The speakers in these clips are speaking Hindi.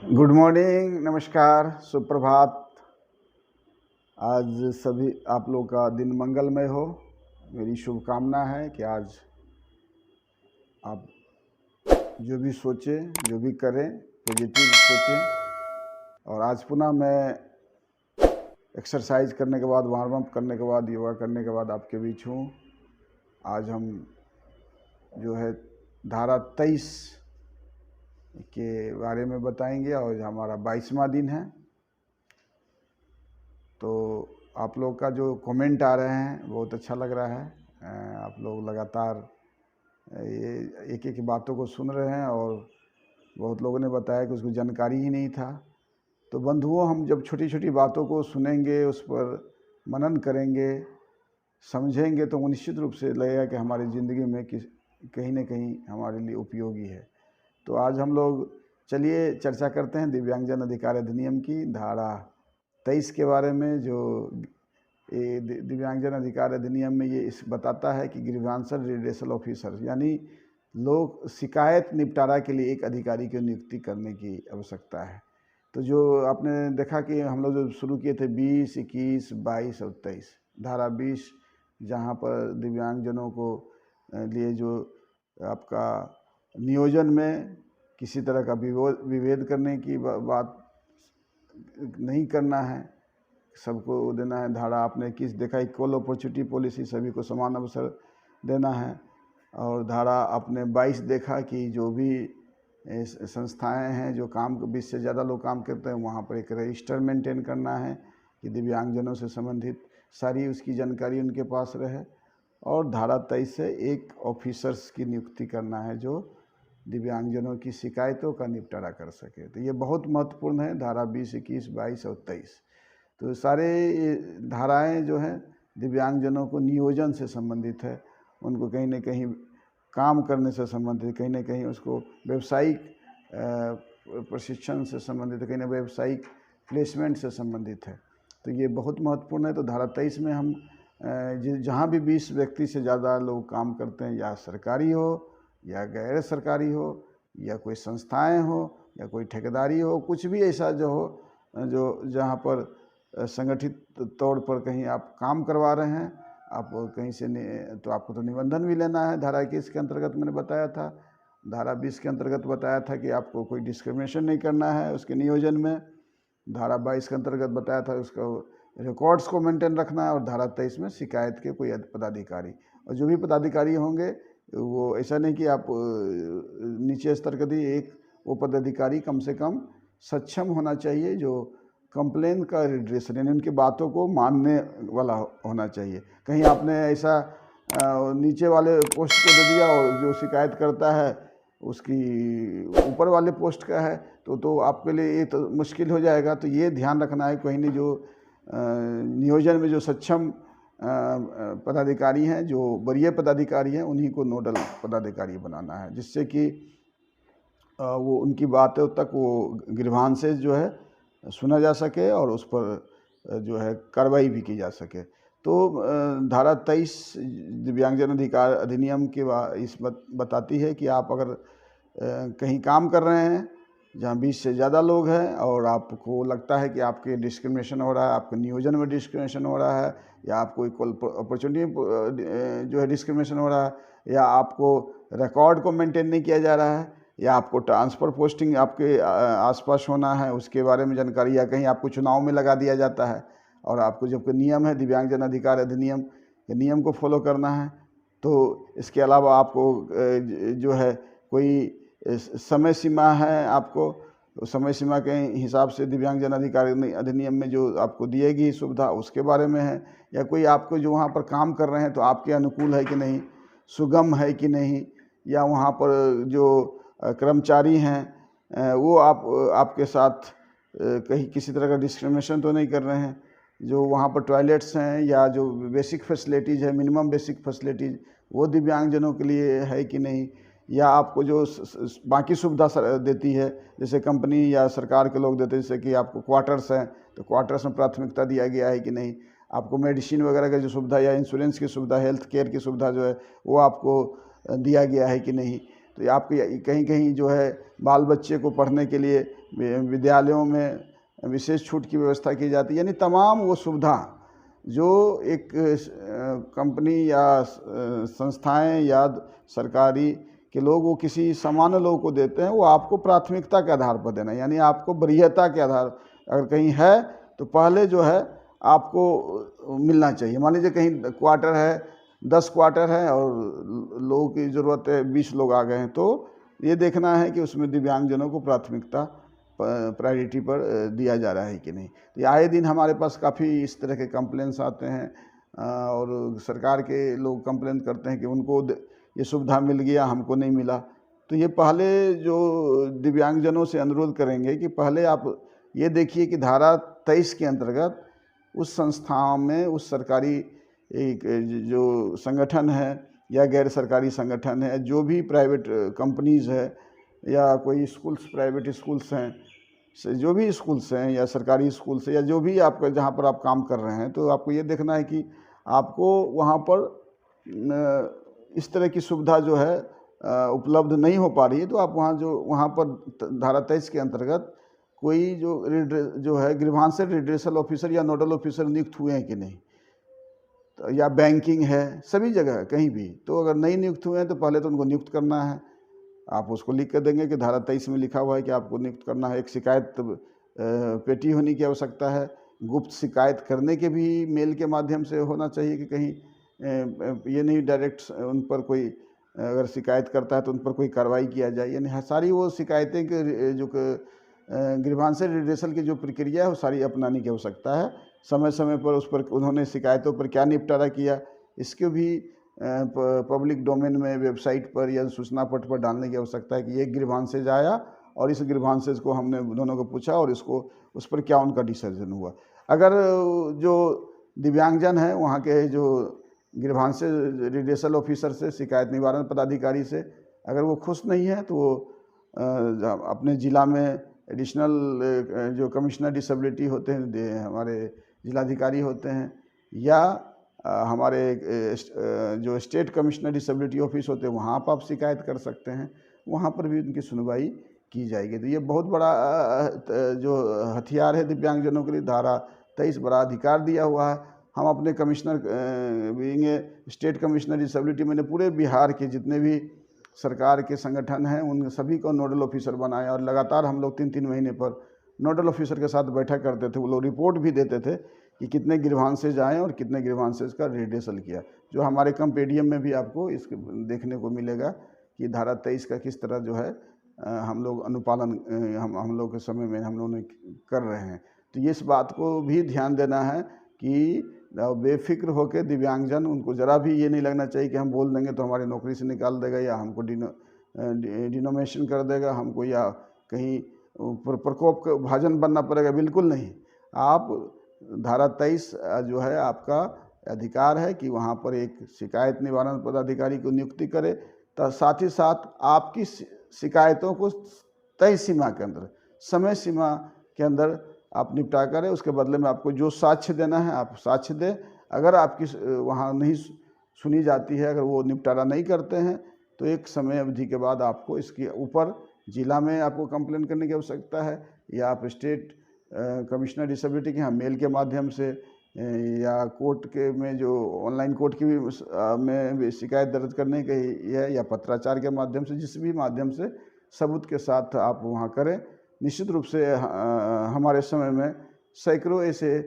गुड मॉर्निंग, नमस्कार, सुप्रभात। आज सभी आप लोग का दिन मंगलमय हो। मेरी शुभकामना है कि आज आप जो भी सोचें, जो भी करें, पॉजिटिव सोचें। और आज पुनः मैं एक्सरसाइज करने के बाद, वार्म अप करने के बाद, योगा करने के बाद आपके बीच हूँ। आज हम जो है धारा 23 के बारे में बताएंगे और हमारा 22वां दिन है। तो आप लोग का जो कमेंट आ रहे हैं बहुत अच्छा लग रहा है। आप लोग लगातार ये एक एक बातों को सुन रहे हैं और बहुत लोगों ने बताया कि उसको जानकारी ही नहीं था। तो बंधुओं, हम जब छोटी छोटी बातों को सुनेंगे, उस पर मनन करेंगे, समझेंगे, तो वो निश्चित रूप से लगेगा कि हमारी ज़िंदगी में कहीं ना कहीं हमारे लिए उपयोगी है। तो आज हम लोग चलिए चर्चा करते हैं दिव्यांगजन अधिकार अधिनियम की धारा 23 के बारे में। जो ये दिव्यांगजन अधिकार अधिनियम में ये इस बताता है कि ग्रीवांसल रिड्रेसल ऑफिसर यानी लोग शिकायत निपटारा के लिए एक अधिकारी की नियुक्ति करने की आवश्यकता है। तो जो आपने देखा कि हम लोग जो शुरू किए थे 20, 21, 22 और 23, धारा 20 जहाँ पर दिव्यांगजनों को लिए जो आपका नियोजन में किसी तरह का विभेद करने की बात नहीं करना है, सबको देना है। धारा आपने 21 देखा, इक्वल अपॉर्चुनिटी पॉलिसी, सभी को समान अवसर देना है। और धारा आपने 22 देखा कि जो भी संस्थाएं हैं जो काम 20 से ज़्यादा लोग काम करते हैं, वहाँ पर एक रजिस्टर मेंटेन करना है कि दिव्यांगजनों से संबंधित सारी उसकी जानकारी उनके पास रहे। और धारा 23 से एक ऑफिसर्स की नियुक्ति करना है जो दिव्यांगजनों की शिकायतों का निपटारा कर सके। तो ये बहुत महत्वपूर्ण है, धारा 20, 21, 22 और 23। तो सारे धाराएं जो हैं दिव्यांगजनों को नियोजन से संबंधित है, उनको कहीं ना कहीं काम करने से संबंधित, कहीं ना कहीं उसको व्यावसायिक प्रशिक्षण से संबंधित, कहीं ना व्यावसायिक प्लेसमेंट से संबंधित है। तो ये बहुत महत्वपूर्ण है। तो धारा 23 में हम जहाँ भी 20 व्यक्ति से ज़्यादा लोग काम करते हैं, या सरकारी हो या गैर सरकारी हो या कोई संस्थाएं हो या कोई ठेकेदारी हो, कुछ भी ऐसा जो हो जो जहाँ पर संगठित तौर पर कहीं आप काम करवा रहे हैं, आप कहीं से तो आपको तो निबंधन भी लेना है। धारा 21 के अंतर्गत मैंने बताया था, धारा 20 के अंतर्गत बताया था कि आपको कोई डिस्क्रिमिनेशन नहीं करना है उसके नियोजन में। धारा 22 के अंतर्गत बताया था उसका रिकॉर्ड्स को मेंटेन रखना है। और धारा 23 में शिकायत के कोई पदाधिकारी, और जो भी पदाधिकारी होंगे वो ऐसा नहीं कि आप नीचे स्तर का दी, एक वो पदाधिकारी कम से कम सक्षम होना चाहिए जो कंप्लेन का रिड्रेसल यानी उनकी बातों को मानने वाला होना चाहिए। कहीं आपने ऐसा नीचे वाले पोस्ट को दे दिया और जो शिकायत करता है उसकी ऊपर वाले पोस्ट का है तो आपके लिए ये तो मुश्किल हो जाएगा। तो ये ध्यान रखना है, कहीं नहीं जो नियोजन में जो सक्षम पदाधिकारी हैं, जो वरीय पदाधिकारी हैं, उन्हीं को नोडल पदाधिकारी बनाना है, जिससे कि वो उनकी बातों तक वो ग्रीवांस से जो है सुना जा सके और उस पर जो है कार्रवाई भी की जा सके। तो धारा 23 दिव्यांगजन अधिकार अधिनियम के बताती है कि आप अगर कहीं काम कर रहे हैं जहाँ 20 से ज़्यादा लोग हैं और आपको लगता है कि आपके डिस्क्रिमिनेशन हो रहा है, आपके नियोजन में डिस्क्रिमिनेशन हो रहा है, या आपको इक्वल अपॉर्चुनिटी जो है डिस्क्रिमिनेशन हो रहा है, या आपको रिकॉर्ड को मेंटेन नहीं किया जा रहा है, या आपको ट्रांसफ़र पोस्टिंग आपके आसपास होना है उसके बारे में जानकारी, या कहीं आपको चुनाव में लगा दिया जाता है और आपको जबकि नियम है दिव्यांगजन अधिकार अधिनियम के नियम को फॉलो करना है। तो इसके अलावा आपको जो है कोई समय सीमा है, आपको समय सीमा के हिसाब से दिव्यांगजन अधिकार अधिनियम में जो आपको दिएगी सुविधा उसके बारे में है, या कोई आपको जो वहाँ पर काम कर रहे हैं तो आपके अनुकूल है कि नहीं, सुगम है कि नहीं, या वहाँ पर जो कर्मचारी हैं वो आपके साथ कहीं किसी तरह का डिस्क्रिमिनेशन तो नहीं कर रहे हैं, जो वहाँ पर टॉयलेट्स हैं या जो बेसिक फैसिलिटीज़ है, मिनिमम बेसिक फैसिलिटीज़, वो दिव्यांगजनों के लिए है कि नहीं, या आपको जो बाकी सुविधा देती है जैसे कंपनी या सरकार के लोग देते हैं, जैसे कि आपको क्वार्टर्स हैं तो क्वार्टर्स में प्राथमिकता दिया गया है कि नहीं, आपको मेडिसिन वगैरह का जो सुविधा या इंश्योरेंस की सुविधा, हेल्थ केयर की सुविधा जो है वो आपको दिया गया है कि नहीं। तो ये आपके कहीं कहीं जो है बाल बच्चे को पढ़ने के लिए विद्यालयों में विशेष छूट की व्यवस्था की जाती है। यानी तमाम वो सुविधा जो एक कंपनी या संस्थाएं या सरकारी के लोग वो किसी सामान्य लोग को देते हैं, वो आपको प्राथमिकता के आधार पर देना, यानी आपको वरीयता के आधार अगर कहीं है तो पहले जो है आपको मिलना चाहिए। मान लीजिए कहीं क्वार्टर है, 10 क्वार्टर है और लोगों की ज़रूरत है 20 लोग आ गए हैं, तो ये देखना है कि उसमें दिव्यांगजनों को प्राथमिकता प्रायोरिटी पर दिया जा रहा है कि नहीं। तो आए दिन हमारे पास काफ़ी इस तरह के कंप्लेंट्स आते हैं और सरकार के लोग कंप्लेन करते हैं कि उनको ये सुविधा मिल गया, हमको नहीं मिला। तो ये पहले जो दिव्यांगजनों से अनुरोध करेंगे कि पहले आप ये देखिए कि धारा 23 के अंतर्गत उस संस्थाओं में उस सरकारी एक जो संगठन है या गैर सरकारी संगठन है, जो भी प्राइवेट कंपनीज़ है या कोई स्कूल्स, प्राइवेट स्कूल्स हैं, जो भी स्कूल्स हैं या सरकारी स्कूल्स हैं या जो भी आपका जहाँ पर आप काम कर रहे हैं, तो आपको ये देखना है कि आपको वहाँ पर इस तरह की सुविधा जो है उपलब्ध नहीं हो पा रही है, तो आप वहाँ पर धारा 23 के अंतर्गत कोई जो है ग्रीवांस रिड्रेसल ऑफिसर या नोडल ऑफिसर नियुक्त हुए हैं कि नहीं, तो या बैंकिंग है, सभी जगह कहीं भी। तो अगर नहीं नियुक्त हुए हैं तो पहले तो उनको नियुक्त करना है। आप उसको लिख कर देंगे कि धारा 23 में लिखा हुआ है कि आपको नियुक्त करना है। एक शिकायत पेटी होने की आवश्यकता है। गुप्त शिकायत करने के भी मेल के माध्यम से होना चाहिए कि कहीं ये नहीं डायरेक्ट उन पर कोई अगर शिकायत करता है तो उन पर कोई कार्रवाई किया जाए। यानी सारी वो शिकायतें के जो ग्रीवांस रिड्रेसल की जो प्रक्रिया है वो सारी अपनाने की आवश्यकता है। समय समय पर उस पर उन्होंने शिकायतों पर क्या निपटारा किया, इसके भी पब्लिक डोमेन में वेबसाइट पर या सूचना पट पर डालने की आवश्यकता है कि ये ग्रीवांसेज आया और इस ग्रीवांसेज को हमने दोनों को पूछा और इसको उस पर क्या उनका डिसीजन हुआ। अगर जो दिव्यांगजन है वहाँ के जो ग्रीवांसेज रिड्रेसल ऑफिसर से, शिकायत निवारण पदाधिकारी से अगर वो खुश नहीं है तो वो अपने ज़िला में एडिशनल जो कमिश्नर डिसेबिलिटी होते हैं, हमारे जिलाधिकारी होते हैं, या हमारे जो स्टेट कमिश्नर डिसेबिलिटी ऑफिस होते हैं वहाँ पर आप शिकायत कर सकते हैं। वहाँ पर भी उनकी सुनवाई की जाएगी। तो ये बहुत बड़ा जो हथियार है दिव्यांगजनों के लिए, धारा 23 बड़ा अधिकार दिया हुआ है। हम अपने commissioner being state commissioner disability, मैंने पूरे बिहार के जितने भी सरकार के संगठन हैं उन सभी को नोडल ऑफिसर बनाया और लगातार हम लोग 3-3 महीने पर नोडल ऑफिसर के साथ बैठक करते थे। वो लोग रिपोर्ट भी देते थे कि कितने ग्रीवांसेज आए और कितने ग्रीवांसेज का रिड्रेसल किया। जो हमारे कंपेडियम में भी आपको इस देखने को मिलेगा कि धारा 23 का किस तरह जो है हम लोग अनुपालन हम लोग के समय में हम लोगों ने कर रहे हैं। तो ये इस बात को भी ध्यान देना है कि बेफिक्र होकर दिव्यांगजन, उनको ज़रा भी ये नहीं लगना चाहिए कि हम बोल देंगे तो हमारी नौकरी से निकाल देगा या हमको डिनोमिनेशन कर देगा, हमको या कहीं प्रकोप का भाजन बनना पड़ेगा। बिल्कुल नहीं। आप धारा 23 जो है आपका अधिकार है कि वहाँ पर एक शिकायत निवारण पदाधिकारी को नियुक्ति करे, तो साथ ही साथ आपकी शिकायतों को तय सीमा के अंदर, समय सीमा के अंदर आप निपटा करें। उसके बदले में आपको जो साक्ष्य देना है आप साक्ष्य दें। अगर आपकी वहाँ नहीं सुनी जाती है, अगर वो निपटारा नहीं करते हैं, तो एक समय अवधि के बाद आपको इसके ऊपर जिला में आपको कंप्लेन करने की आवश्यकता है, या आप स्टेट कमिश्नर डिसेबिलिटी के यहाँ मेल के माध्यम से या कोर्ट के में जो ऑनलाइन कोर्ट की में शिकायत दर्ज करने की है, या पत्राचार के माध्यम से, जिस भी माध्यम से सबूत के साथ आप वहाँ करें। निश्चित रूप से हमारे समय में सैकड़ों ऐसे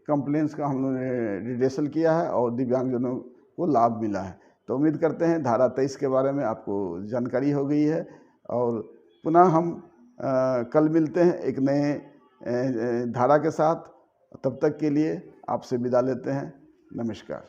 कंप्लेंट्स का हम लोगों ने रिड्रेसल किया है और दिव्यांगजनों को लाभ मिला है। तो उम्मीद करते हैं धारा 23 के बारे में आपको जानकारी हो गई है, और पुनः हम कल मिलते हैं एक नए धारा के साथ। तब तक के लिए आपसे विदा लेते हैं। नमस्कार।